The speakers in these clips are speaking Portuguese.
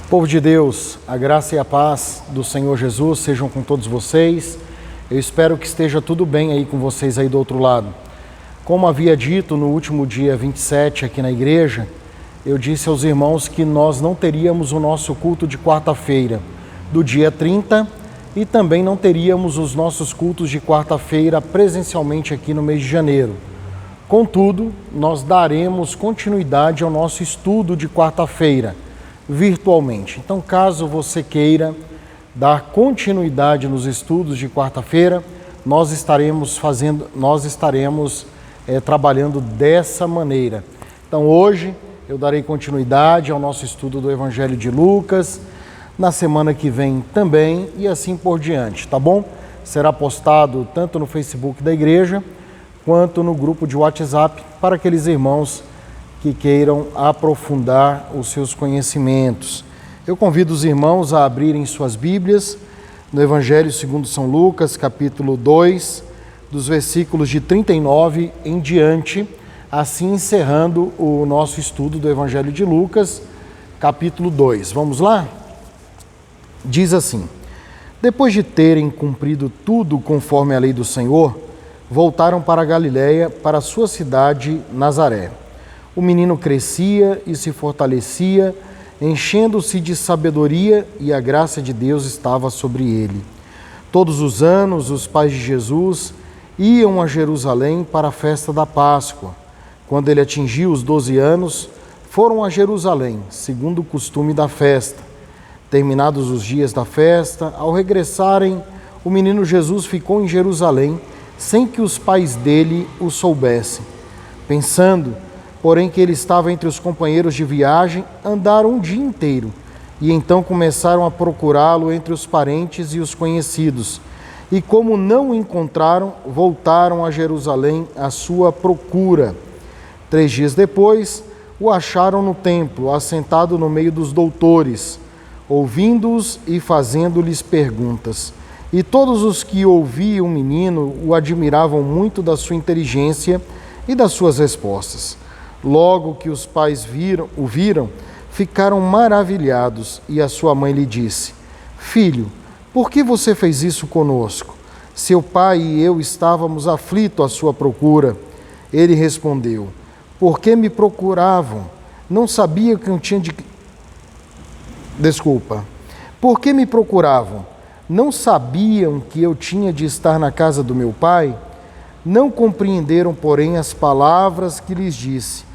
Povo de Deus, a graça e a paz do Senhor Jesus sejam com todos vocês. Eu espero que esteja tudo bem aí com vocês aí do outro lado. Como havia dito no último dia 27 aqui na igreja, eu disse aos irmãos que nós não teríamos o nosso culto de quarta-feira do dia 30 e também não teríamos os nossos cultos de quarta-feira presencialmente aqui no mês de janeiro. Contudo, nós daremos continuidade ao nosso estudo de quarta-feira, virtualmente. Então, caso você queira dar continuidade nos estudos de quarta-feira, nós estaremos trabalhando dessa maneira. Então, hoje eu darei continuidade ao nosso estudo do Evangelho de Lucas, na semana que vem também e assim por diante, tá bom? Será postado tanto no Facebook da igreja quanto no grupo de WhatsApp para aqueles irmãos que queiram aprofundar os seus conhecimentos. Eu convido os irmãos a abrirem suas Bíblias no Evangelho segundo São Lucas, capítulo 2, dos versículos de 39 em diante, assim encerrando o nosso estudo do Evangelho de Lucas, capítulo 2. Vamos lá? Diz assim: depois de terem cumprido tudo conforme a lei do Senhor, voltaram para a Galiléia, para a sua cidade Nazaré. O menino crescia e se fortalecia, enchendo-se de sabedoria, e a graça de Deus estava sobre ele. Todos os anos, os pais de Jesus iam a Jerusalém para a festa da Páscoa. Quando ele atingiu os 12 anos, foram a Jerusalém, segundo o costume da festa. Terminados os dias da festa, ao regressarem, o menino Jesus ficou em Jerusalém, sem que os pais dele o soubessem. Pensando, porém, que ele estava entre os companheiros de viagem, andaram um dia inteiro, e então começaram a procurá-lo entre os parentes e os conhecidos. E como não o encontraram, voltaram a Jerusalém à sua procura. 3 dias depois, o acharam no templo, assentado no meio dos doutores, ouvindo-os e fazendo-lhes perguntas. E todos os que ouviam o menino o admiravam muito da sua inteligência e das suas respostas. Logo que os pais o viram, ficaram maravilhados, e a sua mãe lhe disse: Filho, por que você fez isso conosco? Seu pai e eu estávamos aflitos à sua procura. Ele respondeu: Por que me procuravam? Não sabia que eu tinha de... Por que me procuravam? Não sabiam que eu tinha de estar na casa do meu pai? Não compreenderam, porém, as palavras que lhes disse.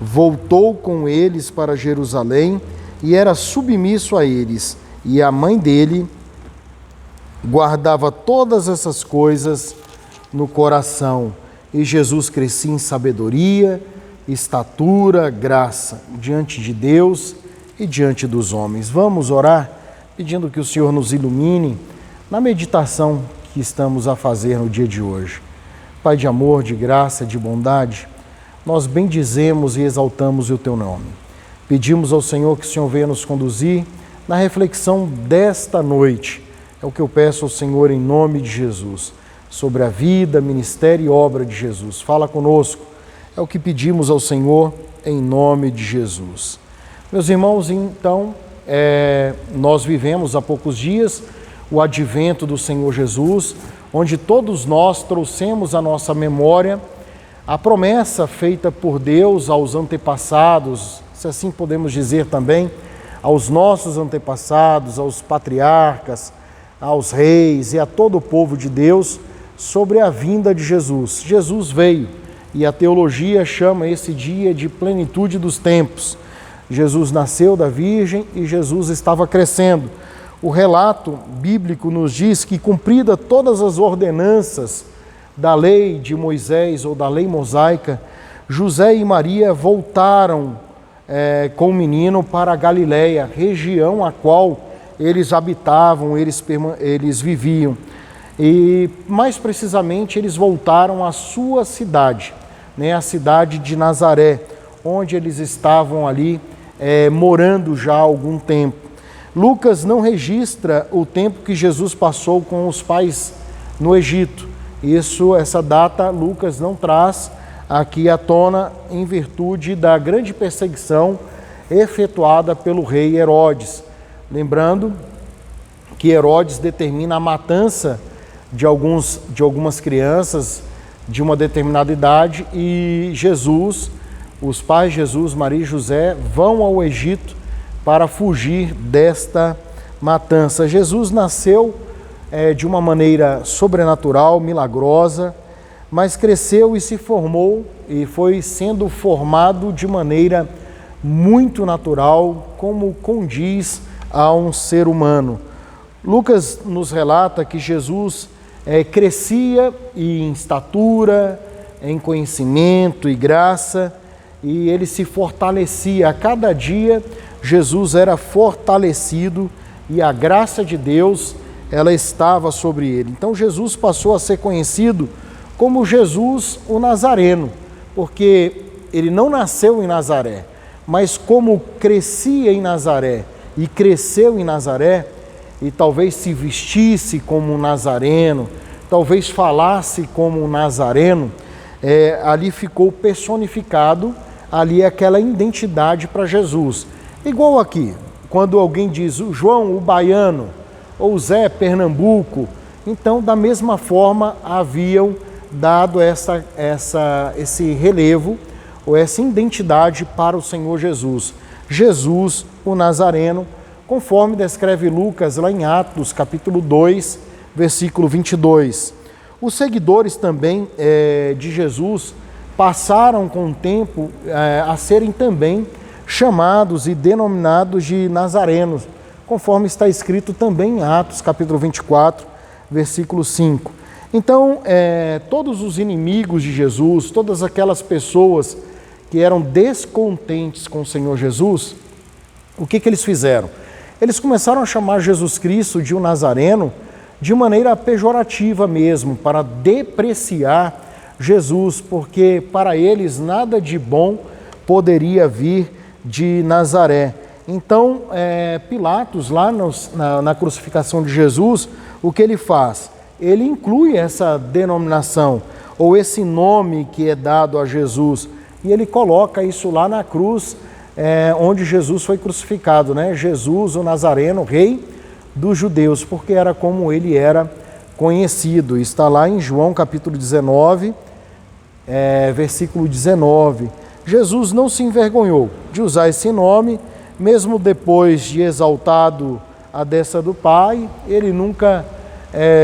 Voltou com eles para Jerusalém e era submisso a eles. E a mãe dele guardava todas essas coisas no coração. E Jesus crescia em sabedoria, estatura, graça diante de Deus e diante dos homens. Vamos orar, pedindo que o Senhor nos ilumine na meditação que estamos a fazer no dia de hoje. Pai de amor, de graça, de bondade, nós bendizemos e exaltamos o Teu nome. Pedimos ao Senhor que o Senhor venha nos conduzir na reflexão desta noite. É o que eu peço ao Senhor em nome de Jesus, sobre a vida, ministério e obra de Jesus. Fala conosco, é o que pedimos ao Senhor em nome de Jesus. Meus irmãos, então, nós vivemos há poucos dias o advento do Senhor Jesus, onde todos nós trouxemos à nossa memória a promessa feita por Deus aos antepassados, se assim podemos dizer também, aos nossos antepassados, aos patriarcas, aos reis e a todo o povo de Deus sobre a vinda de Jesus. Jesus veio e a teologia chama esse dia de plenitude dos tempos. Jesus nasceu da Virgem e Jesus estava crescendo. O relato bíblico nos diz que, cumprida todas as ordenanças da lei de Moisés ou da lei mosaica, José e Maria voltaram com o menino para a Galiléia, região a qual eles habitavam, eles viviam. E, mais precisamente, eles voltaram à sua cidade, a cidade de Nazaré, onde eles estavam ali morando já há algum tempo. Lucas não registra o tempo que Jesus passou com os pais no Egito. Essa data Lucas não traz aqui à tona em virtude da grande perseguição efetuada pelo rei Herodes. Lembrando que Herodes determina a matança de algumas crianças de uma determinada idade e Jesus, os pais de Jesus, Maria e José, vão ao Egito para fugir desta matança. Jesus nasceu de uma maneira sobrenatural, milagrosa, mas cresceu e se formou e foi sendo formado de maneira muito natural, como condiz a um ser humano. Lucas nos relata que Jesus crescia em estatura, em conhecimento e graça, e ele se fortalecia. A cada dia, Jesus era fortalecido e a graça de Deus, ela estava sobre ele. Então, Jesus passou a ser conhecido como Jesus o Nazareno, porque ele não nasceu em Nazaré, mas como crescia em Nazaré e cresceu em Nazaré, e talvez se vestisse como um nazareno, talvez falasse como um nazareno, ali ficou personificado, ali aquela identidade para Jesus. Igual aqui, quando alguém diz o João, o baiano, ou Zé, Pernambuco, então da mesma forma haviam dado esse relevo, ou essa identidade para o Senhor Jesus. Jesus, o Nazareno, conforme descreve Lucas lá em Atos, capítulo 2, versículo 22. Os seguidores também de Jesus passaram com o tempo a serem também chamados e denominados de nazarenos, conforme está escrito também em Atos, capítulo 24, versículo 5. Então, todos os inimigos de Jesus, todas aquelas pessoas que eram descontentes com o Senhor Jesus, o que eles fizeram? Eles começaram a chamar Jesus Cristo de um nazareno de maneira pejorativa mesmo, para depreciar Jesus, porque para eles nada de bom poderia vir de Nazaré. Então, Pilatos, lá na crucificação de Jesus, o que ele faz? Ele inclui essa denominação, ou esse nome que é dado a Jesus, e ele coloca isso lá na cruz, onde Jesus foi crucificado, né? Jesus, o Nazareno, rei dos judeus, porque era como ele era conhecido. Está lá em João capítulo 19, versículo 19. Jesus não se envergonhou de usar esse nome, mesmo depois de exaltado à destra do Pai, ele nunca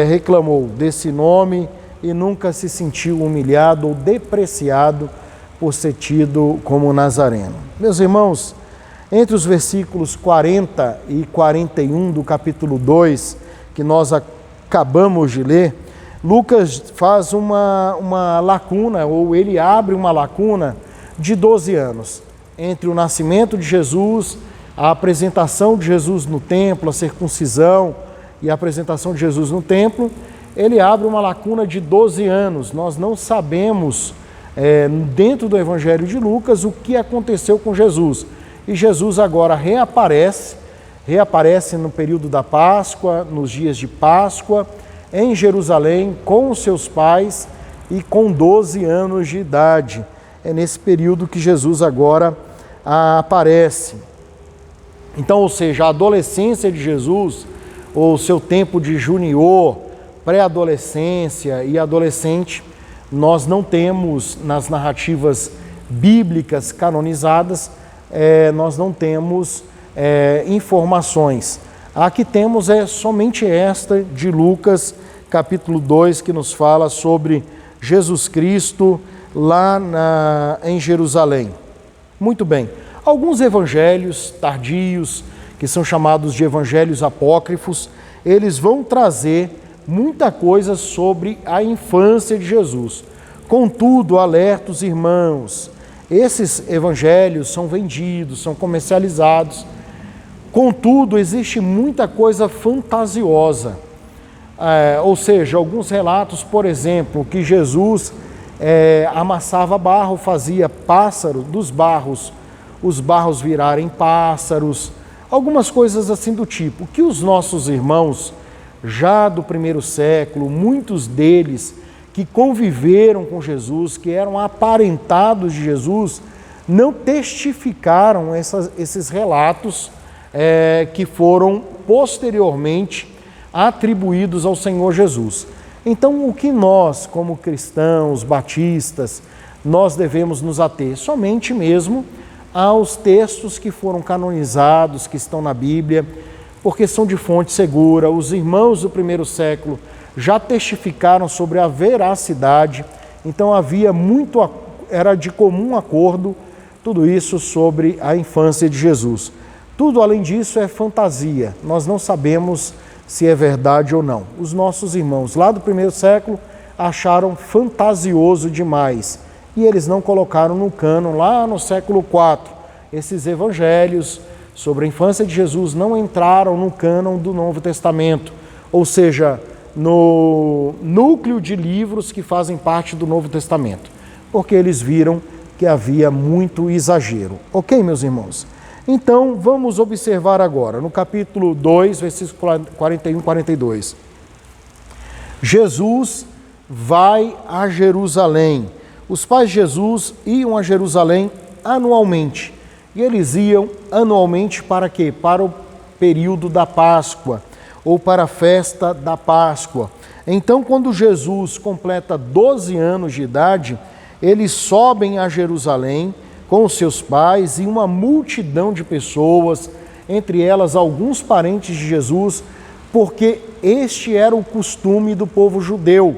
reclamou desse nome e nunca se sentiu humilhado ou depreciado por ser tido como nazareno. Meus irmãos, entre os versículos 40 e 41 do capítulo 2, que nós acabamos de ler, Lucas faz uma lacuna, ou ele abre uma lacuna de 12 anos, entre o nascimento de Jesus, a apresentação de Jesus no templo, a circuncisão e a apresentação de Jesus no templo. Ele abre uma lacuna de 12 anos. Nós não sabemos dentro do Evangelho de Lucas o que aconteceu com Jesus. E Jesus agora reaparece no período da Páscoa, nos dias de Páscoa, em Jerusalém, com os seus pais e com 12 anos de idade. É nesse período que Jesus agora aparece. Então, ou seja, a adolescência de Jesus, ou o seu tempo de junior, pré-adolescência e adolescente, nós não temos nas narrativas bíblicas canonizadas, nós não temos informações. A que temos é somente esta de Lucas, capítulo 2, que nos fala sobre Jesus Cristo lá em Jerusalém. Muito bem. Alguns evangelhos tardios, que são chamados de evangelhos apócrifos, eles vão trazer muita coisa sobre a infância de Jesus. Contudo, alerta os irmãos, esses evangelhos são vendidos, são comercializados. Contudo, existe muita coisa fantasiosa. Ou seja, alguns relatos, por exemplo, que Jesus amassava barro, fazia pássaro dos barros, os barros virarem pássaros, algumas coisas assim do tipo, que os nossos irmãos, já do primeiro século, muitos deles que conviveram com Jesus, que eram aparentados de Jesus, não testificaram esses relatos que foram posteriormente atribuídos ao Senhor Jesus. Então, o que nós, como cristãos, batistas, nós devemos nos ater? Somente mesmo aos textos que foram canonizados, que estão na Bíblia, porque são de fonte segura. Os irmãos do primeiro século já testificaram sobre a veracidade, então era de comum acordo tudo isso sobre a infância de Jesus. Tudo além disso é fantasia, nós não sabemos se é verdade ou não. Os nossos irmãos lá do primeiro século acharam fantasioso demais e eles não colocaram no cânon lá no século IV. Esses evangelhos sobre a infância de Jesus não entraram no cânon do Novo Testamento, ou seja, no núcleo de livros que fazem parte do Novo Testamento, porque eles viram que havia muito exagero. Ok, meus irmãos? Então, vamos observar agora, no capítulo 2, versículos 41 e 42. Jesus vai a Jerusalém. Os pais de Jesus iam a Jerusalém anualmente. E eles iam anualmente para quê? Para o período da Páscoa, ou para a festa da Páscoa. Então, quando Jesus completa 12 anos de idade, eles sobem a Jerusalém com os seus pais e uma multidão de pessoas, entre elas alguns parentes de Jesus, porque este era o costume do povo judeu.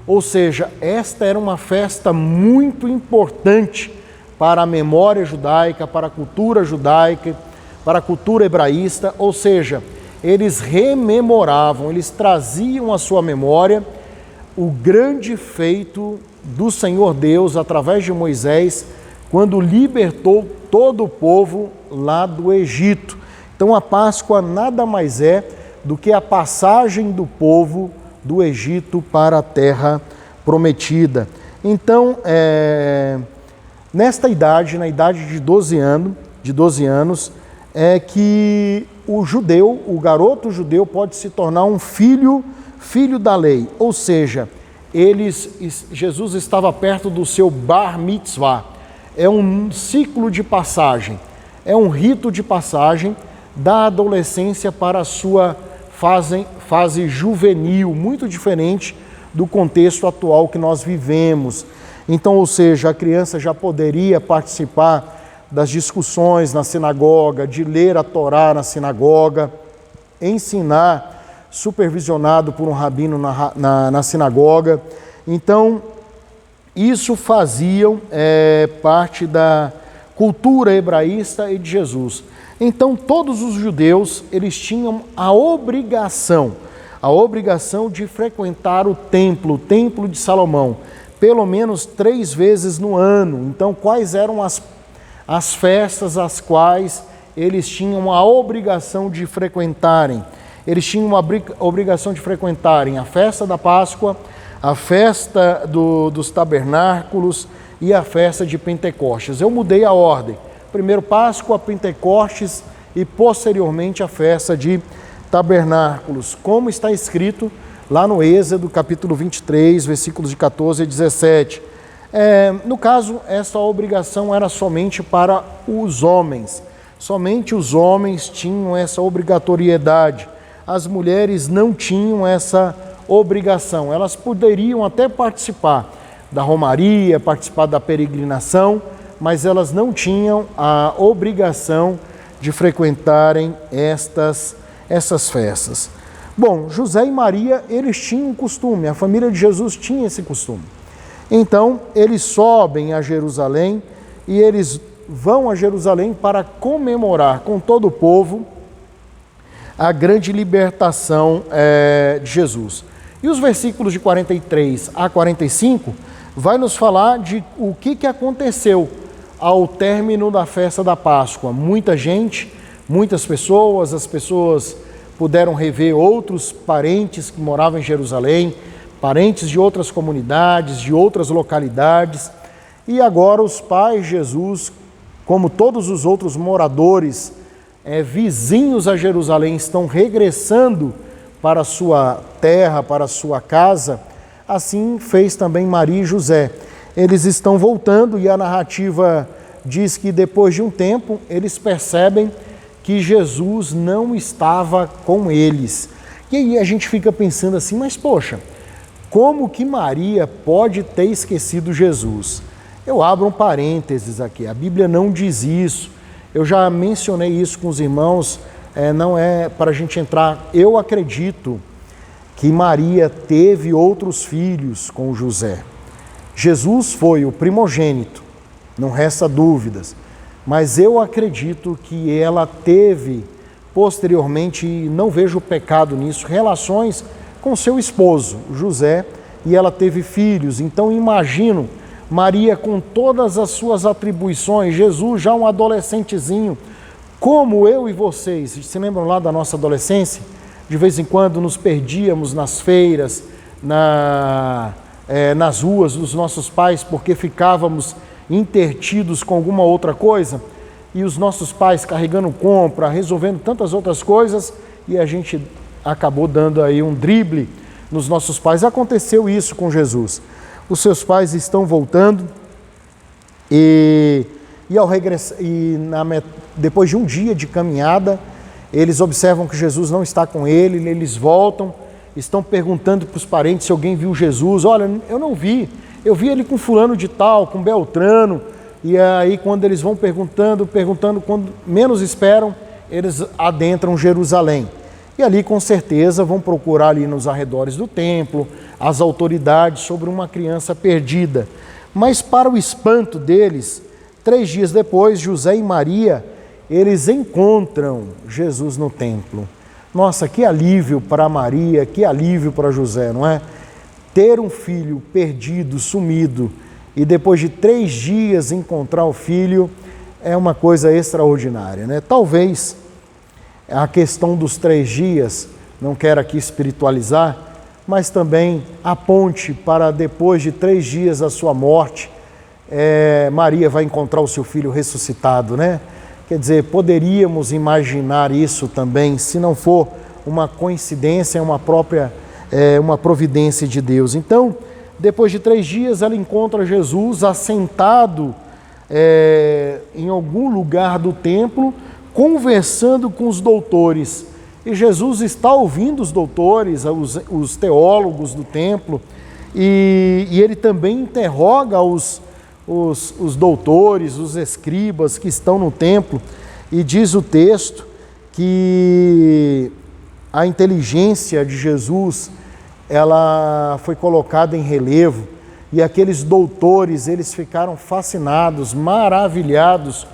Ou seja, esta era uma festa muito importante para a memória judaica, para a cultura judaica, para a cultura hebraísta, ou seja, eles rememoravam, eles traziam à sua memória o grande feito do Senhor Deus através de Moisés, quando libertou todo o povo lá do Egito. Então a Páscoa nada mais é do que a passagem do povo do Egito para a terra prometida. Então, nesta idade, na idade de 12 anos, é que o garoto judeu pode se tornar um filho da lei, ou seja, Jesus estava perto do seu bar mitzvah. É um ciclo de passagem, é um rito de passagem da adolescência para a sua fase juvenil, muito diferente do contexto atual que nós vivemos. Então, ou seja, a criança já poderia participar das discussões na sinagoga, de ler a Torá na sinagoga, ensinar, supervisionado por um rabino na sinagoga. Então, isso faziam parte da cultura hebraísta e de Jesus. Então, todos os judeus, eles tinham a obrigação de frequentar o templo de Salomão, pelo menos 3 vezes no ano. Então, quais eram as festas às quais eles tinham a obrigação de frequentarem? Eles tinham uma obrigação de frequentarem a festa da Páscoa, a festa dos tabernáculos e a festa de Pentecostes. Eu mudei a ordem. Primeiro Páscoa, Pentecostes e posteriormente a festa de tabernáculos, como está escrito lá no Êxodo, capítulo 23, versículos de 14 a 17. No caso, essa obrigação era somente para os homens. Somente os homens tinham essa obrigatoriedade. As mulheres não tinham essa obrigação. Elas poderiam até participar da romaria, participar da peregrinação, mas elas não tinham a obrigação de frequentarem essas festas. Bom, José e Maria, eles tinham um costume, a família de Jesus tinha esse costume. Então, eles sobem a Jerusalém e eles vão a Jerusalém para comemorar com todo o povo a grande libertação de Jesus. E os versículos de 43 a 45 vai nos falar de o que aconteceu ao término da festa da Páscoa. Muita gente, muitas pessoas, as pessoas puderam rever outros parentes que moravam em Jerusalém, parentes de outras comunidades, de outras localidades. E agora os pais de Jesus, como todos os outros moradores vizinhos a Jerusalém, estão regressando para a sua terra, para a sua casa. Assim fez também Maria e José. Eles estão voltando e a narrativa diz que depois de um tempo eles percebem que Jesus não estava com eles. E aí a gente fica pensando assim, mas poxa, como que Maria pode ter esquecido Jesus? Eu abro um parênteses aqui, a Bíblia não diz isso, eu já mencionei isso com os irmãos, não é para a gente entrar. Eu acredito que Maria teve outros filhos com José. Jesus foi o primogênito, não resta dúvidas, mas eu acredito que ela teve posteriormente, e não vejo pecado nisso, relações com seu esposo, José, e ela teve filhos. Então imagino Maria com todas as suas atribuições, Jesus já um adolescentezinho, como eu e vocês. Se lembram lá da nossa adolescência? De vez em quando nos perdíamos nas feiras, nas ruas dos nossos pais, porque ficávamos intertidos com alguma outra coisa, e os nossos pais carregando compra, resolvendo tantas outras coisas, e a gente acabou dando aí um drible nos nossos pais. Aconteceu isso com Jesus. Os seus pais estão voltando e ao regressar, depois de um dia de caminhada, eles observam que Jesus não está com ele, eles voltam, estão perguntando para os parentes se alguém viu Jesus. Olha, eu não vi, eu vi ele com fulano de tal, com Beltrano. E aí quando eles vão perguntando, quando menos esperam, eles adentram Jerusalém. E ali com certeza vão procurar ali nos arredores do templo, as autoridades sobre uma criança perdida. Mas para o espanto deles, 3 dias depois, José e Maria, eles encontram Jesus no templo. Nossa, que alívio para Maria, que alívio para José, não é? Ter um filho perdido, sumido, e depois de 3 dias encontrar o filho é uma coisa extraordinária, né? Talvez a questão dos 3 dias, não quero aqui espiritualizar, mas também aponte para depois de 3 dias da sua morte, Maria vai encontrar o seu filho ressuscitado, né? Quer dizer, poderíamos imaginar isso também, se não for uma coincidência, uma providência de Deus. Então, depois de 3 dias, ela encontra Jesus assentado em algum lugar do templo, conversando com os doutores. E Jesus está ouvindo os doutores, os teólogos do templo, e ele também interroga os doutores, os escribas que estão no templo, e diz o texto que a inteligência de Jesus ela foi colocada em relevo, e aqueles doutores, eles ficaram fascinados, maravilhados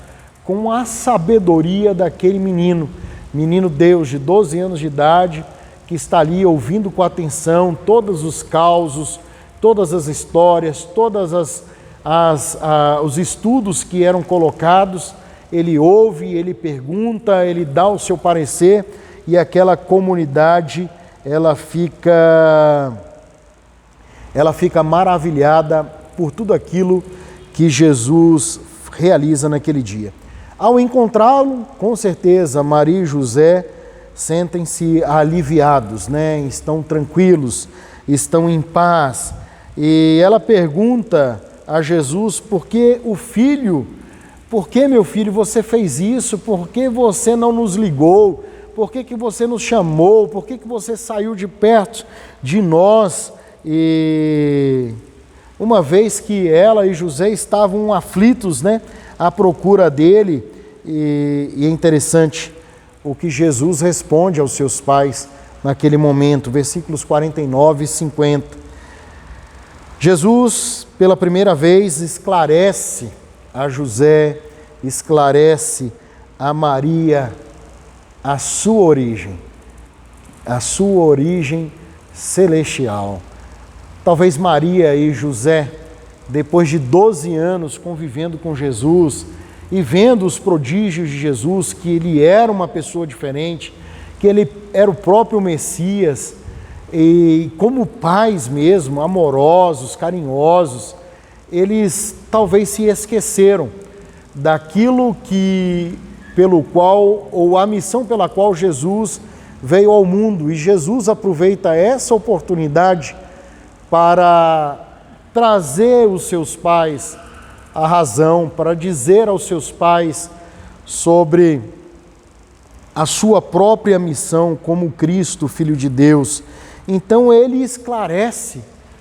com a sabedoria daquele menino Deus de 12 anos de idade, que está ali ouvindo com atenção todos os causos, todas as histórias, os estudos que eram colocados. Ele ouve, ele pergunta, ele dá o seu parecer, e aquela comunidade ela fica maravilhada por tudo aquilo que Jesus realiza naquele dia. Ao encontrá-lo, com certeza, Maria e José sentem-se aliviados, né? Estão tranquilos, estão em paz. E ela pergunta a Jesus: por que meu filho você fez isso? Por que você não nos ligou? Por que você nos chamou? Por que você saiu de perto de nós? E uma vez que ela e José estavam aflitos, né, à procura dele, e é interessante o que Jesus responde aos seus pais naquele momento, versículos 49 e 50. Jesus, pela primeira vez, esclarece a José, esclarece a Maria a sua origem celestial. Talvez Maria e José, depois de 12 anos convivendo com Jesus e vendo os prodígios de Jesus, que ele era uma pessoa diferente, que ele era o próprio Messias, e como pais mesmo, amorosos, carinhosos, eles talvez se esqueceram daquilo pelo qual, ou a missão pela qual Jesus veio ao mundo. E Jesus aproveita essa oportunidade para trazer os seus pais à razão, para dizer aos seus pais sobre a sua própria missão como Cristo, Filho de Deus. Então ele esclarece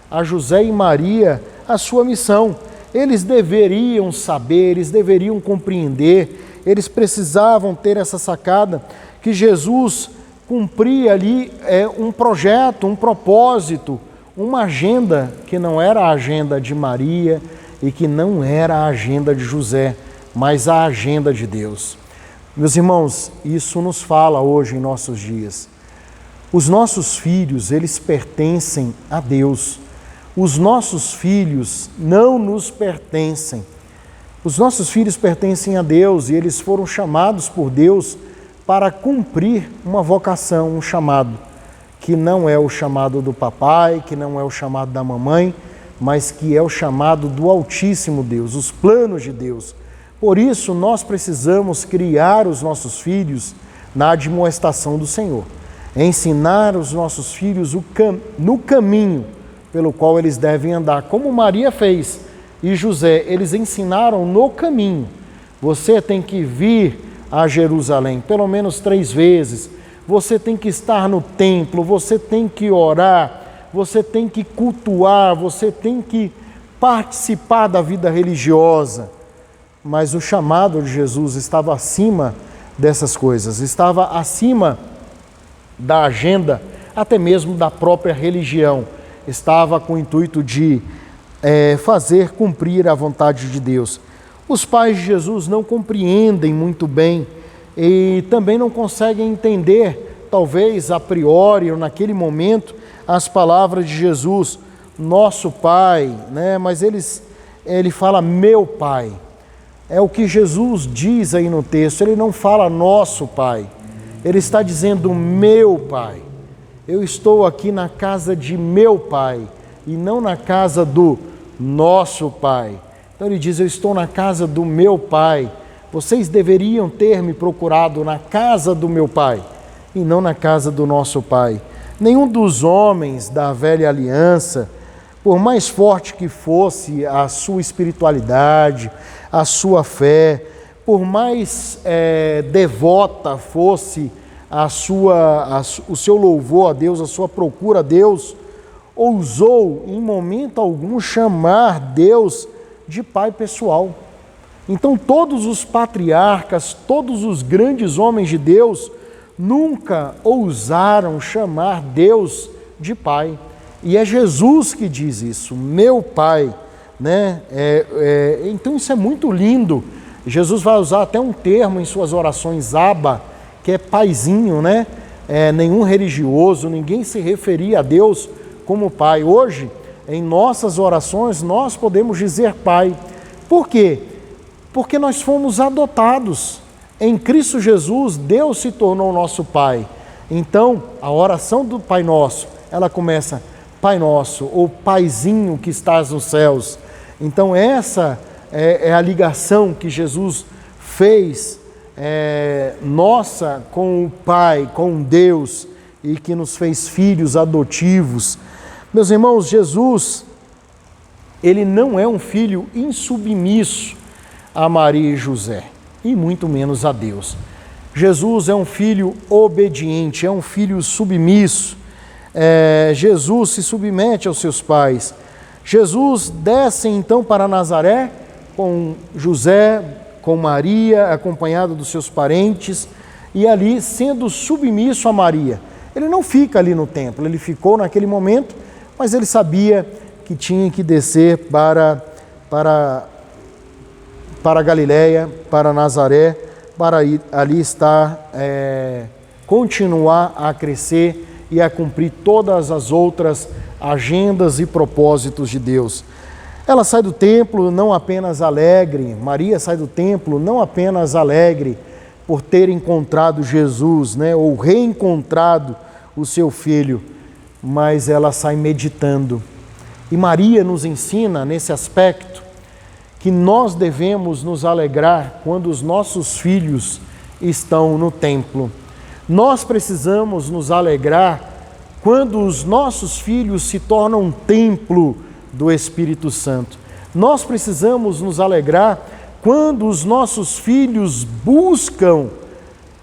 a José e Maria a sua missão. Eles deveriam saber, eles deveriam compreender, eles precisavam ter essa sacada que Jesus cumpria ali um projeto, um propósito, uma agenda que não era a agenda de Maria e que não era a agenda de José, mas a agenda de Deus. Meus irmãos, isso nos fala hoje em nossos dias. Os nossos filhos, eles pertencem a Deus. Os nossos filhos não nos pertencem. Os nossos filhos pertencem a Deus e eles foram chamados por Deus para cumprir uma vocação, um chamado, que não é o chamado do papai, que não é o chamado da mamãe, mas que é o chamado do Altíssimo Deus, os planos de Deus. Por isso, nós precisamos criar os nossos filhos na admoestação do Senhor, ensinar os nossos filhos no caminho pelo qual eles devem andar, como Maria fez e José, eles ensinaram no caminho. Você tem que vir a Jerusalém pelo menos 3 vezes, você tem que estar no templo, você tem que orar, você tem que cultuar, você tem que participar da vida religiosa. Mas o chamado de Jesus estava acima dessas coisas, estava acima da agenda, até mesmo da própria religião. Estava com o intuito de fazer cumprir a vontade de Deus. Os pais de Jesus não compreendem muito bem e também não conseguem entender, talvez a priori ou naquele momento, as palavras de Jesus, nosso Pai, né? Mas ele fala meu Pai. É o que Jesus diz aí no texto, ele não fala nosso Pai, ele está dizendo meu Pai. Eu estou aqui na casa de meu Pai e não na casa do nosso Pai. Então ele diz, eu estou na casa do meu Pai. Vocês deveriam ter me procurado na casa do meu Pai e não na casa do nosso Pai. Nenhum dos homens da velha aliança, por mais forte que fosse a sua espiritualidade, a sua fé, por mais devota fosse o seu louvor a Deus, a sua procura a Deus, ousou em momento algum chamar Deus de Pai pessoal. Então todos os patriarcas, todos os grandes homens de Deus, nunca ousaram chamar Deus de Pai. E é Jesus que diz isso, meu Pai, né? Então isso é muito lindo. Jesus vai usar até um termo em suas orações, Abba, que é paizinho, né? Nenhum religioso, ninguém se referia a Deus como Pai. Hoje, em nossas orações, nós podemos dizer Pai. Por quê? Porque nós fomos adotados. Em Cristo Jesus, Deus se tornou nosso Pai. Então, a oração do Pai Nosso, ela começa, Pai Nosso, ou Paizinho que estás nos céus. Então, essa é a ligação que Jesus fez nossa com o Pai, com Deus, e que nos fez filhos adotivos. Meus irmãos, Jesus, ele não é um filho insubmisso a Maria e José, e muito menos a Deus. Jesus é um filho obediente, é um filho submisso. Jesus se submete aos seus pais. Jesus desce então para Nazaré com José, com Maria, acompanhado dos seus parentes, e ali sendo submisso a Maria. Ele não fica ali no templo, ele ficou naquele momento, mas ele sabia que tinha que descer para Galiléia, para Nazaré, para ali estar, continuar a crescer e a cumprir todas as outras agendas e propósitos de Deus. Ela sai do templo não apenas alegre, Maria sai do templo não apenas alegre por ter encontrado Jesus, né, ou reencontrado o seu filho, mas ela sai meditando. E Maria nos ensina nesse aspecto que nós devemos nos alegrar quando os nossos filhos estão no templo. Nós precisamos nos alegrar quando os nossos filhos se tornam um templo do Espírito Santo. Nós precisamos nos alegrar quando os nossos filhos buscam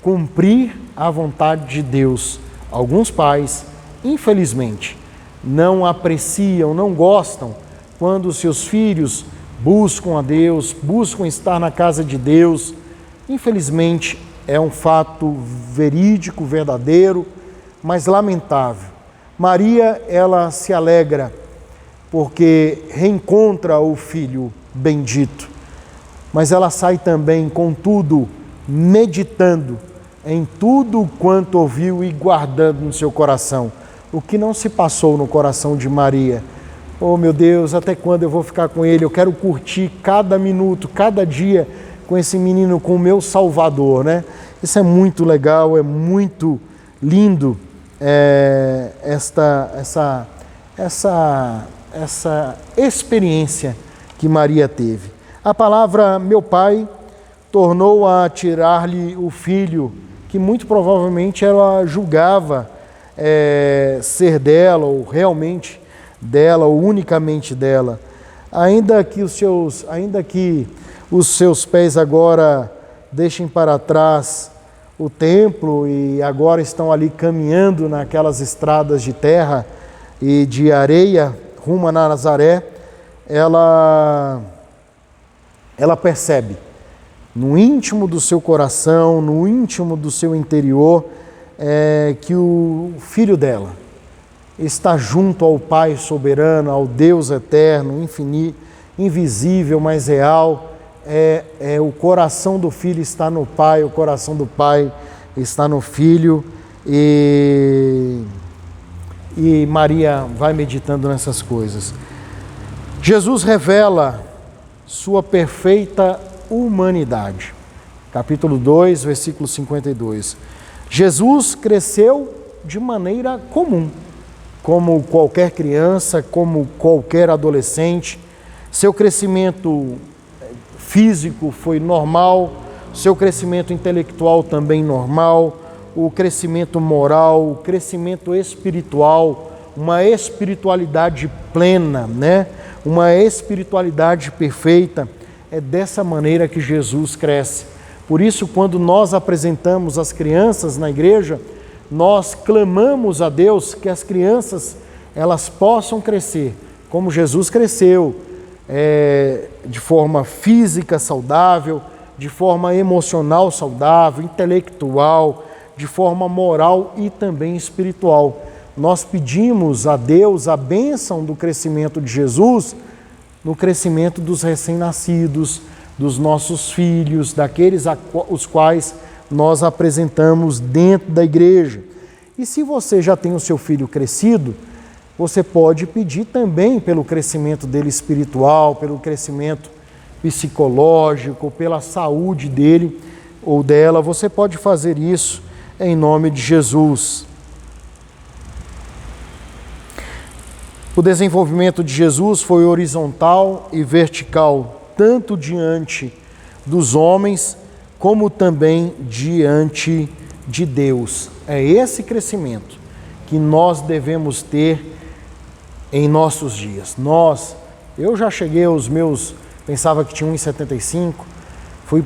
cumprir a vontade de Deus. Alguns pais, infelizmente, não apreciam, não gostam quando os seus filhos buscam a Deus, buscam estar na casa de Deus. Infelizmente, é um fato verídico, verdadeiro, mas lamentável. Maria, ela se alegra porque reencontra o filho bendito, mas ela sai também, contudo, meditando em tudo quanto ouviu e guardando no seu coração. O que não se passou no coração de Maria? Oh, meu Deus, até quando eu vou ficar com ele? Eu quero curtir cada minuto, cada dia com esse menino, com o meu Salvador, né? Isso é muito legal, é muito lindo, essa experiência que Maria teve. A palavra meu pai tornou a tirar-lhe o filho, que muito provavelmente ela julgava ser dela, ou realmente dela, ou unicamente dela. Ainda que os seus pés agora deixem para trás o templo e agora estão ali caminhando naquelas estradas de terra e de areia rumo a Nazaré, ela percebe no íntimo do seu coração, no íntimo do seu interior, que o filho dela está junto ao Pai soberano, ao Deus eterno, infinito, invisível, mas real. O coração do filho está no Pai, o coração do Pai está no Filho, e Maria vai meditando nessas coisas. Jesus revela sua perfeita humanidade. Capítulo 2, versículo 52. Jesus cresceu de maneira comum, como qualquer criança, como qualquer adolescente. Seu crescimento físico foi normal, seu crescimento intelectual também normal, o crescimento moral, o crescimento espiritual, uma espiritualidade plena, né? Uma espiritualidade perfeita. É dessa maneira que Jesus cresce. Por isso, quando nós apresentamos as crianças na igreja, nós clamamos a Deus que as crianças elas possam crescer como Jesus cresceu, de forma física saudável, de forma emocional saudável, intelectual, de forma moral e também espiritual. Nós pedimos a Deus a bênção do crescimento de Jesus, no crescimento dos recém-nascidos, dos nossos filhos, daqueles os quais nós apresentamos dentro da igreja. E se você já tem o seu filho crescido, você pode pedir também pelo crescimento dele espiritual, pelo crescimento psicológico, pela saúde dele ou dela. Você pode fazer isso em nome de Jesus. O desenvolvimento de Jesus foi horizontal e vertical, tanto diante dos homens, como também diante de Deus. É esse crescimento que nós devemos ter em nossos dias. Eu já cheguei aos meus, pensava que tinha 1,75, fui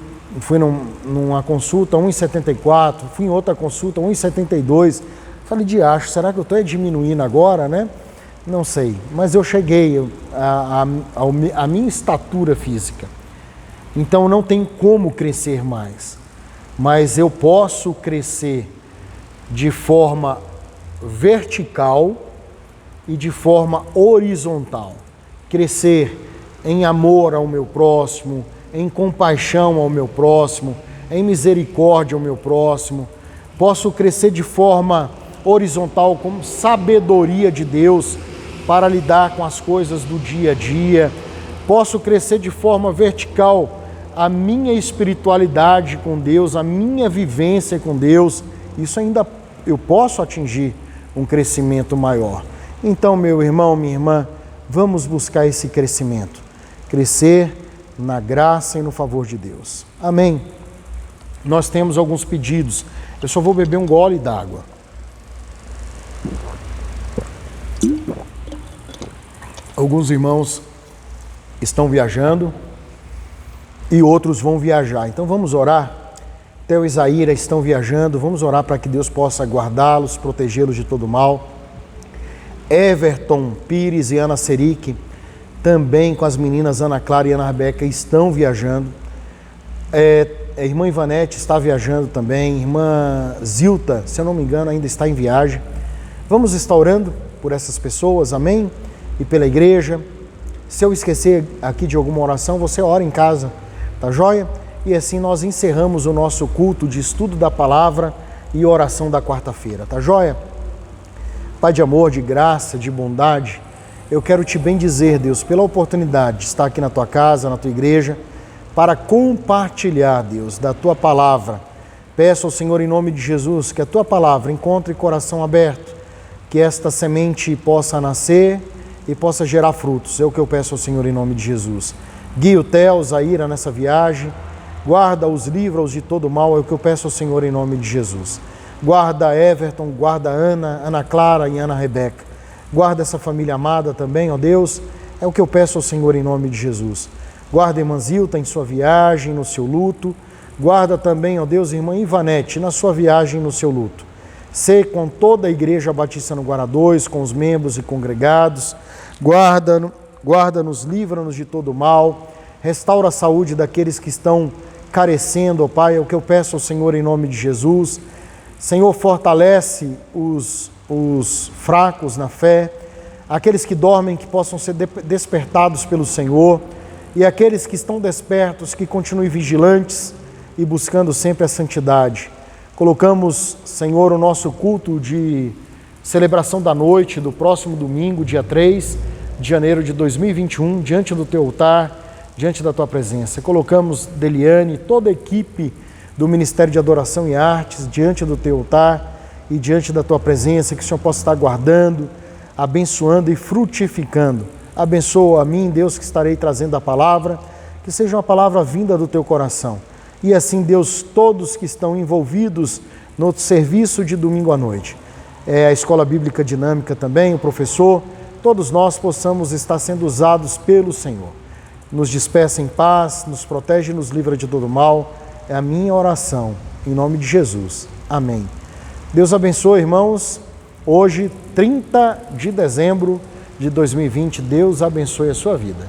numa consulta 1,74, fui em outra consulta 1,72, falei, será que eu estou diminuindo agora, né? Não sei, mas eu cheguei à minha estatura física. Então não tem como crescer mais, mas eu posso crescer de forma vertical e de forma horizontal. Crescer em amor ao meu próximo, em compaixão ao meu próximo, em misericórdia ao meu próximo. Posso crescer de forma horizontal com sabedoria de Deus para lidar com as coisas do dia a dia. Posso crescer de forma vertical a minha espiritualidade com Deus, a minha vivência com Deus. Isso ainda eu posso atingir um crescimento maior. Então, meu irmão, minha irmã, vamos buscar esse crescimento. Crescer na graça e no favor de Deus. Amém? Nós temos alguns pedidos. Eu só vou beber um gole d'água. Alguns irmãos estão viajando e outros vão viajar. Então vamos orar. Theo e Isaíra estão viajando, vamos orar para que Deus possa guardá-los, protegê-los de todo mal. Everton Pires e Ana Serique, também com as meninas Ana Clara e Ana Rebeca, estão viajando. A irmã Ivanete está viajando também, irmã Zilta, se eu não me engano, ainda está em viagem. Vamos estar orando por essas pessoas, amém? E pela igreja. Se eu esquecer aqui de alguma oração, você ora em casa, tá joia? E assim nós encerramos o nosso culto de estudo da palavra e oração da quarta-feira, tá joia? Pai de amor, de graça, de bondade, eu quero te bendizer, Deus, pela oportunidade de estar aqui na tua casa, na tua igreja, para compartilhar, Deus, da tua palavra. Peço ao Senhor, em nome de Jesus, que a tua palavra encontre coração aberto, que esta semente possa nascer e possa gerar frutos. É o que eu peço ao Senhor, em nome de Jesus. Guia o Theo, Zaira nessa viagem, guarda-os, livra-os de todo mal, é o que eu peço ao Senhor, em nome de Jesus. Guarda Everton, guarda Ana, Ana Clara e Ana Rebeca. Guarda essa família amada também, ó Deus, é o que eu peço ao Senhor, em nome de Jesus. Guarda a irmã Zilta em sua viagem, no seu luto. Guarda também, ó Deus, a irmã Ivanete na sua viagem, no seu luto. Sê com toda a Igreja Batista no Guará 2, com os membros e congregados. Guarda-nos, livra-nos de todo mal. Restaura a saúde daqueles que estão carecendo, ó Pai, é o que eu peço ao Senhor, em nome de Jesus. Senhor, fortalece os fracos na fé, aqueles que dormem, que possam ser despertados pelo Senhor, e aqueles que estão despertos, que continuem vigilantes e buscando sempre a santidade. Colocamos, Senhor, o nosso culto de celebração da noite do próximo domingo, dia 3 de janeiro de 2021, diante do teu altar, diante da tua presença. Colocamos Deliane, toda a equipe do Ministério de Adoração e Artes, diante do teu altar e diante da tua presença, que o Senhor possa estar guardando, abençoando e frutificando. Abençoa a mim, Deus, que estarei trazendo a palavra, que seja uma palavra vinda do teu coração. E assim, Deus, todos que estão envolvidos no serviço de domingo à noite, a Escola Bíblica Dinâmica também, o professor, todos nós possamos estar sendo usados pelo Senhor. Nos despeça em paz, nos protege e nos livra de todo mal. É a minha oração, em nome de Jesus. Amém. Deus abençoe, irmãos. Hoje, 30 de dezembro de 2020, Deus abençoe a sua vida.